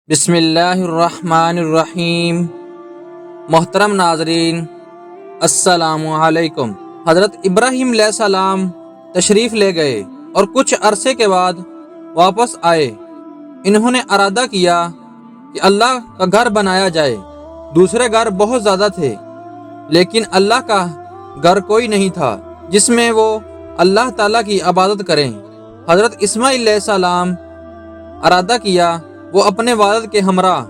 بسم اللہ الرحمن الرحیم۔ محترم ناظرین، السلام علیکم۔ حضرت ابراہیم علیہ السلام تشریف لے گئے اور کچھ عرصے کے بعد واپس آئے۔ انہوں نے ارادہ کیا کہ اللہ کا گھر بنایا جائے۔ دوسرے گھر بہت زیادہ تھے، لیکن اللہ کا گھر کوئی نہیں تھا جس میں وہ اللہ تعالیٰ کی عبادت کریں۔ حضرت اسماعیل علیہ السلام ارادہ کیا وہ اپنے والد کے ہمراہ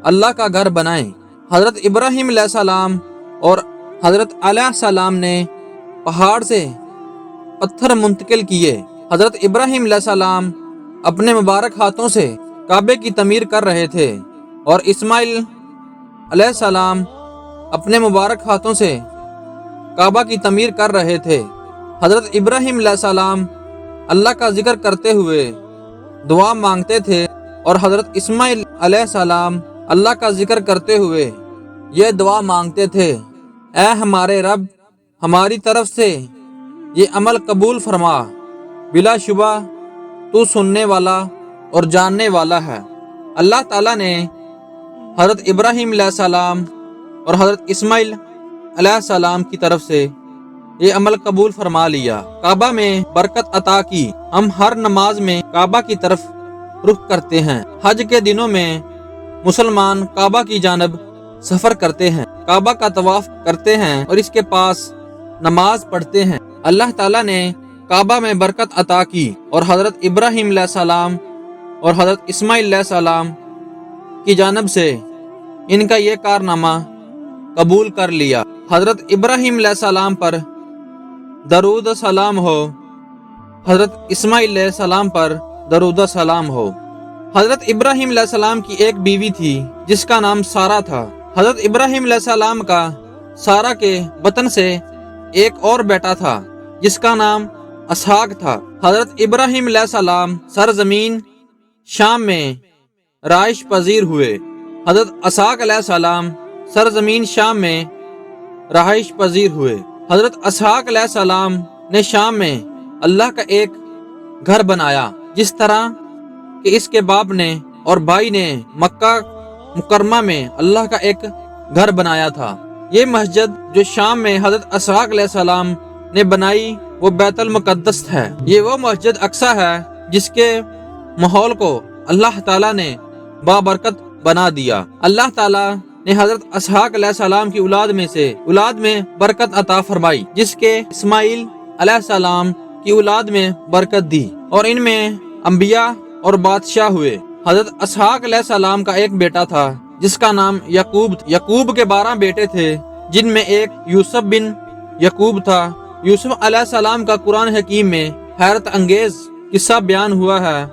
اللہ کا گھر بنائیں۔ حضرت ابراہیم علیہ السلام اور حضرت علیہ السلام نے پہاڑ سے پتھر منتقل کیے۔ حضرت ابراہیم علیہ السلام اپنے مبارک ہاتھوں سے کعبے کی تعمیر کر رہے تھے اور اسماعیل علیہ السلام اپنے مبارک ہاتھوں سے کعبہ کی تعمیر کر رہے تھے۔ حضرت ابراہیم علیہ السلام اللہ کا ذکر کرتے ہوئے دعا مانگتے تھے اور حضرت اسماعیل علیہ السلام اللہ کا ذکر کرتے ہوئے یہ دعا مانگتے تھے، اے ہمارے رب، ہماری طرف سے یہ عمل قبول فرما، بلا شبہ تو سننے والا اور جاننے والا ہے۔ اللہ تعالیٰ نے حضرت ابراہیم علیہ السلام اور حضرت اسماعیل علیہ السلام کی طرف سے یہ عمل قبول فرما لیا، کعبہ میں برکت عطا کی۔ ہم ہر نماز میں کعبہ کی طرف رخ کرتے ہیں۔ حج کے دنوں میں مسلمان کعبہ کی جانب سفر کرتے ہیں، کعبہ کا طواف کرتے ہیں اور اس کے پاس نماز پڑھتے ہیں۔ اللہ تعالیٰ نے کعبہ میں برکت عطا کی اور حضرت ابراہیم علیہ السلام اور حضرت اسماعیل علیہ السلام کی جانب سے ان کا یہ کارنامہ قبول کر لیا۔ حضرت ابراہیم علیہ السلام پر درود و سلام ہو، حضرت اسماعیل علیہ السلام پر درود و سلام ہو۔ حضرت ابراہیم علیہ السلام کی ایک بیوی تھی جس کا نام سارہ تھا۔ حضرت ابراہیم علیہ السلام کا سارہ کے بطن سے ایک اور بیٹا تھا جس کا نام اسحاق تھا۔ حضرت ابراہیم علیہ السلام سرزمین شام میں رہائش پذیر ہوئے۔ حضرت اسحاق علیہ السلام سرزمین شام میں رہائش پذیر ہوئے۔ حضرت اسحاق علیہ السلام نے شام میں اللہ کا ایک گھر بنایا، جس طرح کہ اس کے باپ نے اور بھائی نے مکہ مکرمہ میں اللہ کا ایک گھر بنایا تھا۔ یہ مسجد جو شام میں حضرت اسحاق علیہ السلام نے بنائی وہ بیت المقدس ہے۔ یہ وہ مسجد اقصی ہے جس کے ماحول کو اللہ تعالیٰ نے بابرکت بنا دیا۔ اللہ تعالیٰ نے حضرت اسحاق علیہ السلام کی اولاد میں برکت عطا فرمائی، جس کے اسماعیل علیہ السلام کی اولاد میں برکت دی اور ان میں انبیاء اور بادشاہ ہوئے۔ حضرت اسحاق علیہ السلام کا ایک بیٹا تھا جس کا نام یعقوب کے 12 بیٹے تھے، جن میں ایک یوسف بن یعقوب تھا۔ یوسف علیہ السلام کا قرآن حکیم میں حیرت انگیز قصہ بیان ہوا ہے۔